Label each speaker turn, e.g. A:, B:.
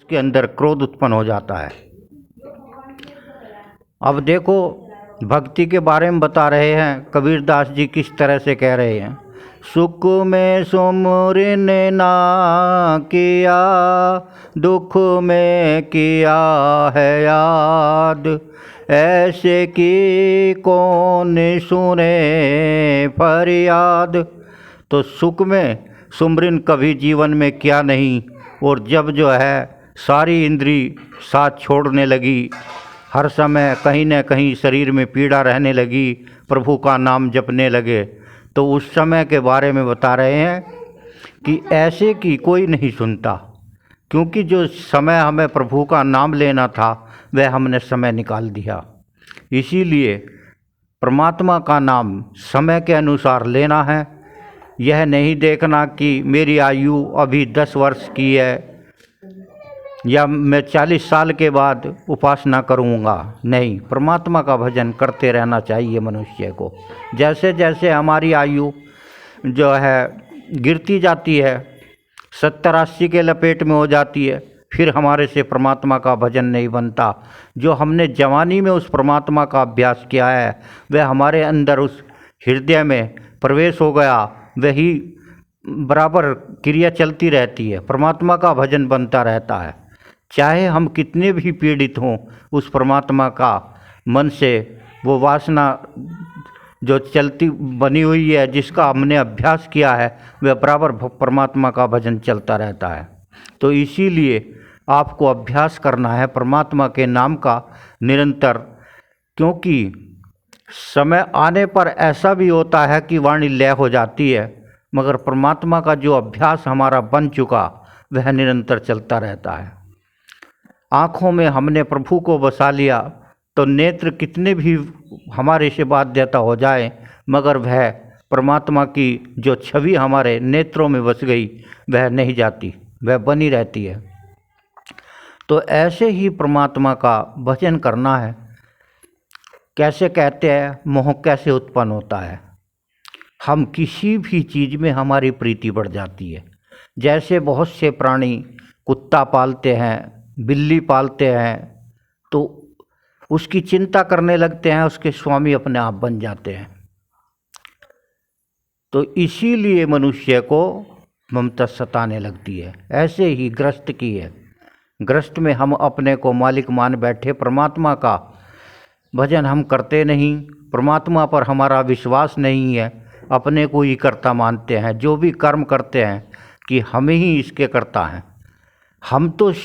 A: के अंदर क्रोध उत्पन्न हो जाता है। अब देखो, भक्ति के बारे में बता रहे हैं कबीरदास जी, किस तरह से कह रहे हैं। सुख में सुमरन ना किया, दुख में किया है याद, ऐसे की कौन सुने फरियाद। तो सुख में सुमरन कभी जीवन में किया नहीं, और जब जो है सारी इंद्री साथ छोड़ने लगी, हर समय कहीं न कहीं शरीर में पीड़ा रहने लगी, प्रभु का नाम जपने लगे, तो उस समय के बारे में बता रहे हैं कि ऐसे की कोई नहीं सुनता, क्योंकि जो समय हमें प्रभु का नाम लेना था वह हमने समय निकाल दिया। इसीलिए परमात्मा का नाम समय के अनुसार लेना है। यह नहीं देखना कि मेरी आयु अभी 10 वर्ष की है या मैं 40 साल के बाद उपासना करूँगा। नहीं, परमात्मा का भजन करते रहना चाहिए मनुष्य को। जैसे जैसे हमारी आयु जो है गिरती जाती है, 70-80 के लपेट में हो जाती है, फिर हमारे से परमात्मा का भजन नहीं बनता। जो हमने जवानी में उस परमात्मा का अभ्यास किया है वह हमारे अंदर उस हृदय में प्रवेश हो गया, वही बराबर क्रिया चलती रहती है, परमात्मा का भजन बनता रहता है। चाहे हम कितने भी पीड़ित हों, उस परमात्मा का मन से वो वासना जो चलती बनी हुई है, जिसका हमने अभ्यास किया है, वह बराबर परमात्मा का भजन चलता रहता है। तो इसीलिए आपको अभ्यास करना है परमात्मा के नाम का निरंतर, क्योंकि समय आने पर ऐसा भी होता है कि वाणी लय हो जाती है, मगर परमात्मा का जो अभ्यास हमारा बन चुका वह निरंतर चलता रहता है। आँखों में हमने प्रभु को बसा लिया तो नेत्र कितने भी हमारे से बाध्यता हो जाए, मगर वह परमात्मा की जो छवि हमारे नेत्रों में बस गई वह नहीं जाती, वह बनी रहती है। तो ऐसे ही परमात्मा का भजन करना है। कैसे कहते हैं, मोह कैसे उत्पन्न होता है। हम किसी भी चीज़ में हमारी प्रीति बढ़ जाती है। जैसे बहुत से प्राणी कुत्ता पालते हैं, बिल्ली पालते हैं, तो उसकी चिंता करने लगते हैं, उसके स्वामी अपने आप बन जाते हैं। तो इसीलिए मनुष्य को ममता सताने लगती है। ऐसे ही ग्रस्त की है। ग्रस्त में हम अपने को मालिक मान बैठे, परमात्मा का भजन हम करते नहीं, परमात्मा पर हमारा विश्वास नहीं है, अपने को ही कर्ता मानते हैं। जो भी कर्म करते हैं कि हम ही इसके कर्ता हैं। हम तो